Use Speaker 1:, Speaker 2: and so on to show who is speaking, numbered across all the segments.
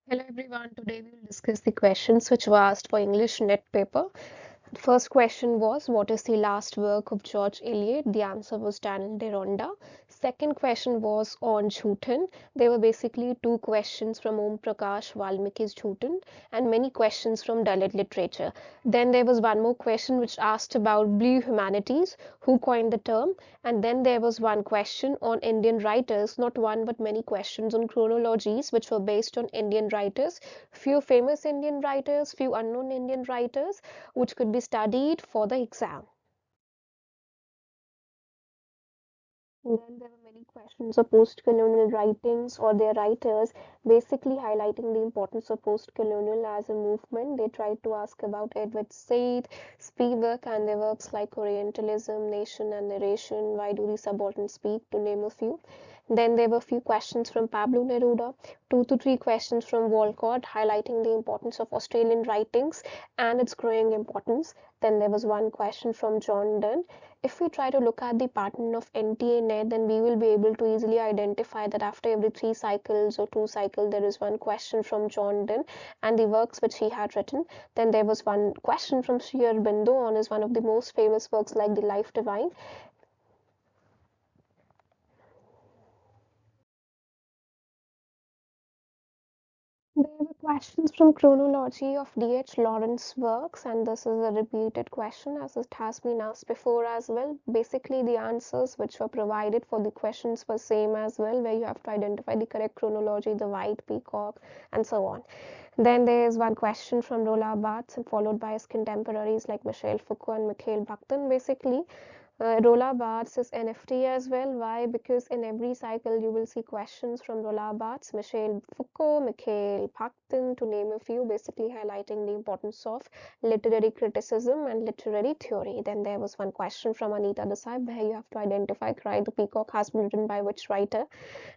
Speaker 1: Hello everyone, today we will discuss the questions which were asked for English Net paper. The first question was, what is the last work of George Eliot? The answer was Daniel Deronda. Second question was on Jhutan. There were basically two questions from Om Prakash Valmiki's Jhutan and many questions from Dalit literature. Then there was one more question which asked about blue humanities, who coined the term, and then there was one question on Indian writers, not one but many questions on chronologies which were based on Indian writers, few famous Indian writers, few unknown Indian writers, which could be studied for the exam. And then there were many questions of post-colonial writings or their writers, basically highlighting the importance of post-colonial as a movement. They tried to ask about Edward Said, Spivak, and their works like Orientalism, Nation and Narration, Why Do the Subalterns Speak, to name a few. Then there were a few questions from Pablo Neruda, two to three questions from Walcott, highlighting the importance of Australian writings and its growing importance. Then there was one question from John Donne. If we try to look at the pattern of NTA net, then we will be able to easily identify that after every 3 cycles or 2 cycles, there is one question from John Donne and the works which he had written. Then there was one question from Sri Aurobindo on his one of the most famous works like The Life Divine. There were questions from chronology of D.H. Lawrence's works, and this is a repeated question as it has been asked before as well. Basically, the answers which were provided for the questions were same as well, where you have to identify the correct chronology, the white peacock, and so on. Then there is one question from Roland Barthes, and followed by his contemporaries like Michel Foucault and Mikhail Bakhtin. Basically, Roland Barthes is NFT as well. Why? Because in every cycle you will see questions from Roland Barthes, Michel Foucault, Mikhail Bakhtin, to name a few, basically highlighting the importance of literary criticism and literary theory. Then there was one question from Anita Desai where you have to identify Cry the Peacock has been written by which writer.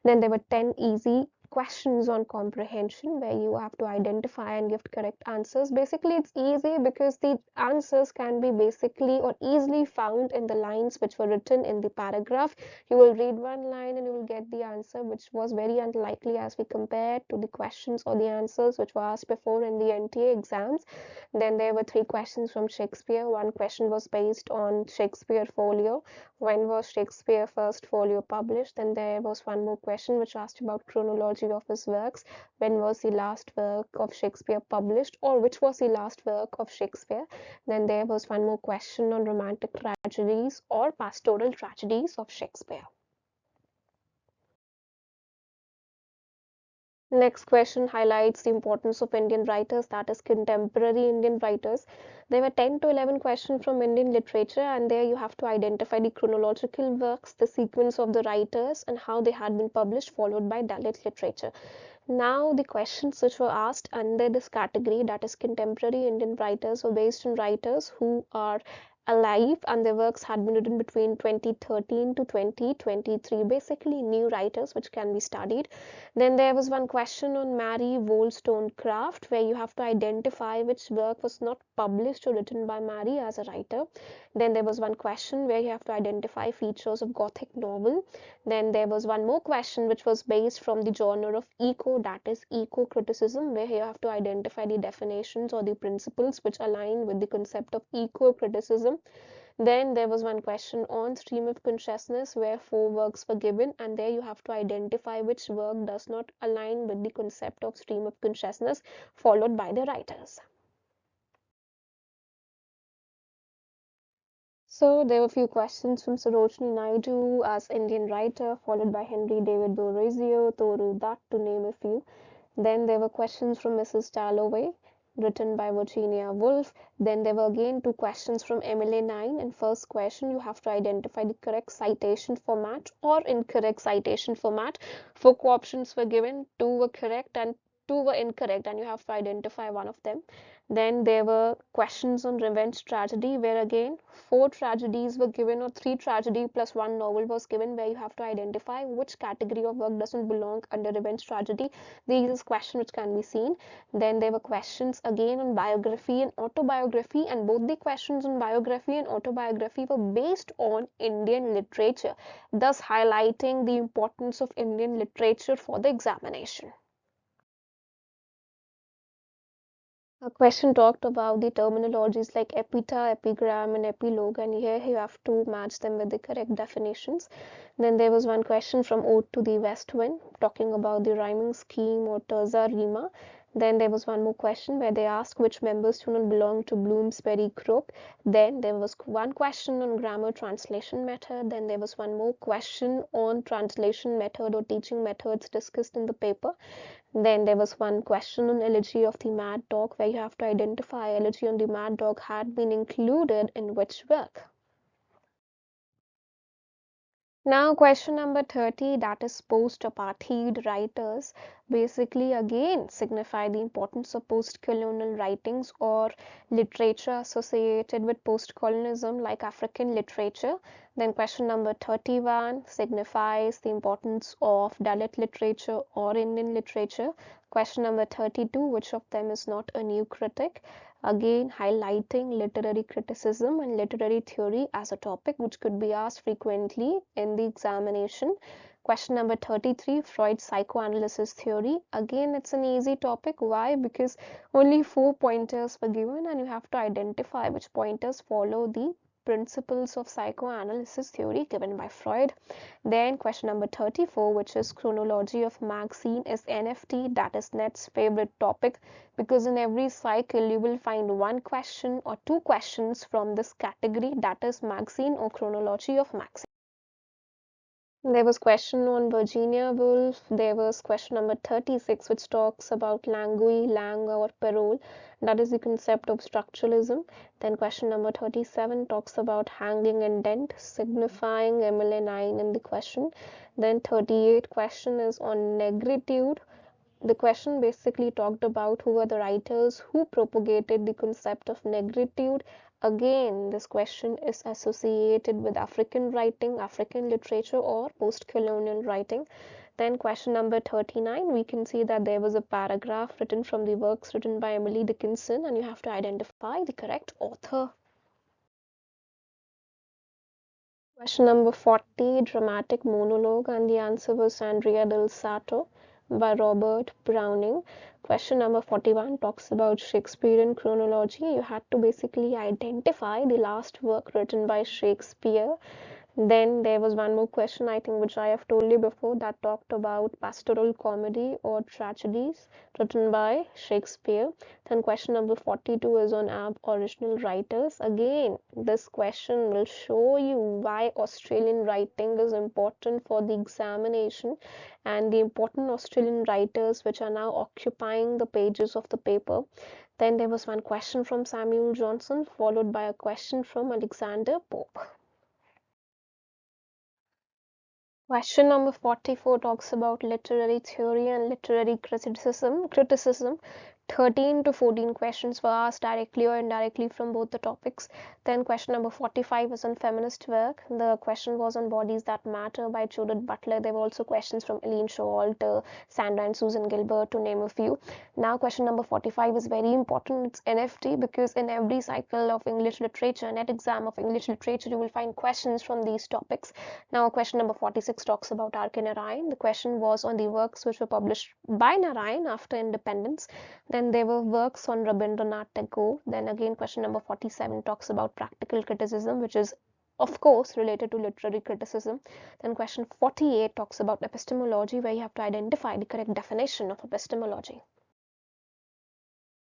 Speaker 1: Then there were 10 easy questions on comprehension where you have to identify and give correct answers. Basically, it's easy because the answers can be basically or easily found in the lines which were written in the paragraph. You will read one line and you will get the answer, which was very unlikely as we compared to the questions or the answers which were asked before in the NTA exams. Then there were three questions from Shakespeare. One question was based on Shakespeare folio. When was Shakespeare first folio published? Then there was one more question which asked about chronology of his works. When was the last work of Shakespeare published, or which was the last work of Shakespeare? Then there was one more question on romantic tragedies or pastoral tragedies of Shakespeare. Next question highlights the importance of Indian writers, that is contemporary Indian writers. There were 10 to 11 questions from Indian literature, and there you have to identify the chronological works, the sequence of the writers, and how they had been published, followed by Dalit literature. Now, the questions which were asked under this category, that is contemporary Indian writers, were based on writers who are alive and their works had been written between 2013 to 2023, basically new writers which can be studied. Then there was one question on Mary Wollstonecraft where you have to identify which work was not published or written by Mary as a writer. Then there was one question where you have to identify features of Gothic novel. Then there was one more question which was based from the genre of eco, that is eco criticism, where you have to identify the definitions or the principles which align with the concept of eco criticism. Then there was one question on stream of consciousness where four works were given, and there you have to identify which work does not align with the concept of stream of consciousness, followed by the writers. So there were a few questions from Sarojini Naidu as Indian writer, followed by Henry David Thoreau, Toru Dutt, to name a few. Then there were questions from Mrs. Dalloway, written by Virginia Woolf. Then there were again two questions from Emily 9. In first question, you have to identify the correct citation format or incorrect citation format. Four options were given, two were correct and two were incorrect, and you have to identify one of them. Then there were questions on revenge tragedy, where again four tragedies were given, or three tragedy plus one novel was given, where you have to identify which category of work doesn't belong under revenge tragedy. These is question which can be seen. Then there were questions again on biography and autobiography, and both the questions on biography and autobiography were based on Indian literature, thus highlighting the importance of Indian literature for the examination. A question talked about the terminologies like epitaph, epigram, and epilogue, and here you have to match them with the correct definitions. Then there was one question from Ode to the West Wind, talking about the rhyming scheme or terza rima. Then there was one more question where they asked which members do not belong to Bloomsbury group. Then there was one question on grammar translation method. Then there was one more question on translation method or teaching methods discussed in the paper. Then there was one question on elegy of the mad dog where you have to identify elegy on the mad dog had been included in which work. Now, question number 30, that is post-apartheid writers, basically again signify the importance of post-colonial writings or literature associated with post-colonialism like African literature. Then question number 31 signifies the importance of Dalit literature or Indian literature. Question number 32, which of them is not a new critic? Again highlighting literary criticism and literary theory as a topic which could be asked frequently in the examination. Question number 33, Freud's psychoanalysis theory. Again, it's an easy topic. Why? Because only 4 pointers were given and you have to identify which pointers follow the principles of psychoanalysis theory given by Freud. Then question number 34, which is chronology of magazine, is NFT, that is Net's favorite topic, because in every cycle you will find one question or two questions from this category, that is magazine or chronology of magazine. There was question on Virginia Woolf. There was question number 36, which talks about langue, lang, or parole. That is the concept of structuralism. Then question number 37 talks about hanging and dent, signifying MLA9 in the question. Then 38 question is on negritude. The question basically talked about who were the writers who propagated the concept of negritude. Again, this question is associated with African writing, African literature, or post-colonial writing. Then question number 39, we can see that there was a paragraph written from the works written by Emily Dickinson, and you have to identify the correct author. Question number 40, dramatic monologue, and the answer was Andrea del Sarto by Robert Browning. Question number 41 talks about Shakespearean chronology. You had to basically identify the last work written by Shakespeare. Then there was one more question, I think, which I have told you before, that talked about pastoral comedy or tragedies written by Shakespeare. Then question number 42 is on Aboriginal writers. Again, this question will show you why Australian writing is important for the examination and the important Australian writers which are now occupying the pages of the paper. Then there was one question from Samuel Johnson, followed by a question from Alexander Pope. Question number 44 talks about literary theory and literary criticism. 13 to 14 questions were asked directly or indirectly from both the topics. Then question number 45 was on feminist work. The question was on Bodies That Matter by Judith Butler. There were also questions from Eileen Showalter, Sandra and Susan Gilbert, to name a few. Now question number 45 is very important. It's NFT, because in every cycle of English literature, net exam of English literature, you will find questions from these topics. Now question number 46 talks about R.K. Narayan. The question was on the works which were published by Narayan after independence. Then there were works on Rabindranath Tagore. Then again question number 47 talks about practical criticism, which is of course related to literary criticism. Then question 48 talks about epistemology, where you have to identify the correct definition of epistemology.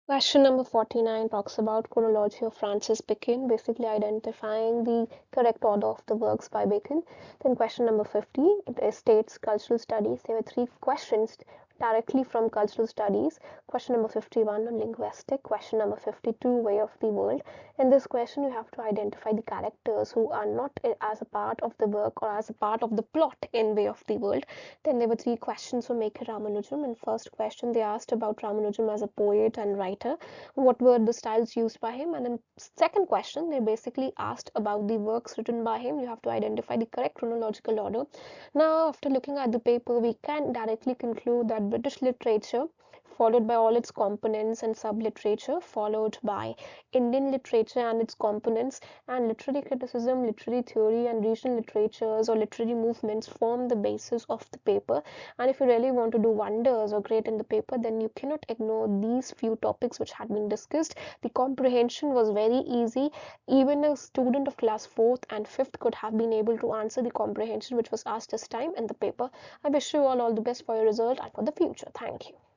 Speaker 1: Question number 49 talks about chronology of Francis Bacon, basically identifying the correct order of the works by Bacon. Then question number 50, it states cultural studies. There were 3 questions directly from cultural studies. Question number 51 on linguistic. Question number 52, way of the world. In this question, you have to identify the characters who are not as a part of the work or as a part of the plot in way of the world. Then there were 3 questions from A.K. Ramanujam. In first question, they asked about Ramanujam as a poet and writer. What were the styles used by him? And then second question, they basically asked about the works written by him. You have to identify the correct chronological order. Now, after looking at the paper, we can directly conclude that British literature followed by all its components and sub-literature, followed by Indian literature and its components, and literary criticism, literary theory, and regional literatures or literary movements form the basis of the paper. And if you really want to do wonders or great in the paper, then you cannot ignore these few topics which had been discussed. The comprehension was very easy. Even a student of class 4th and 5th could have been able to answer the comprehension which was asked this time in the paper. I wish you all the best for your result and for the future. Thank you.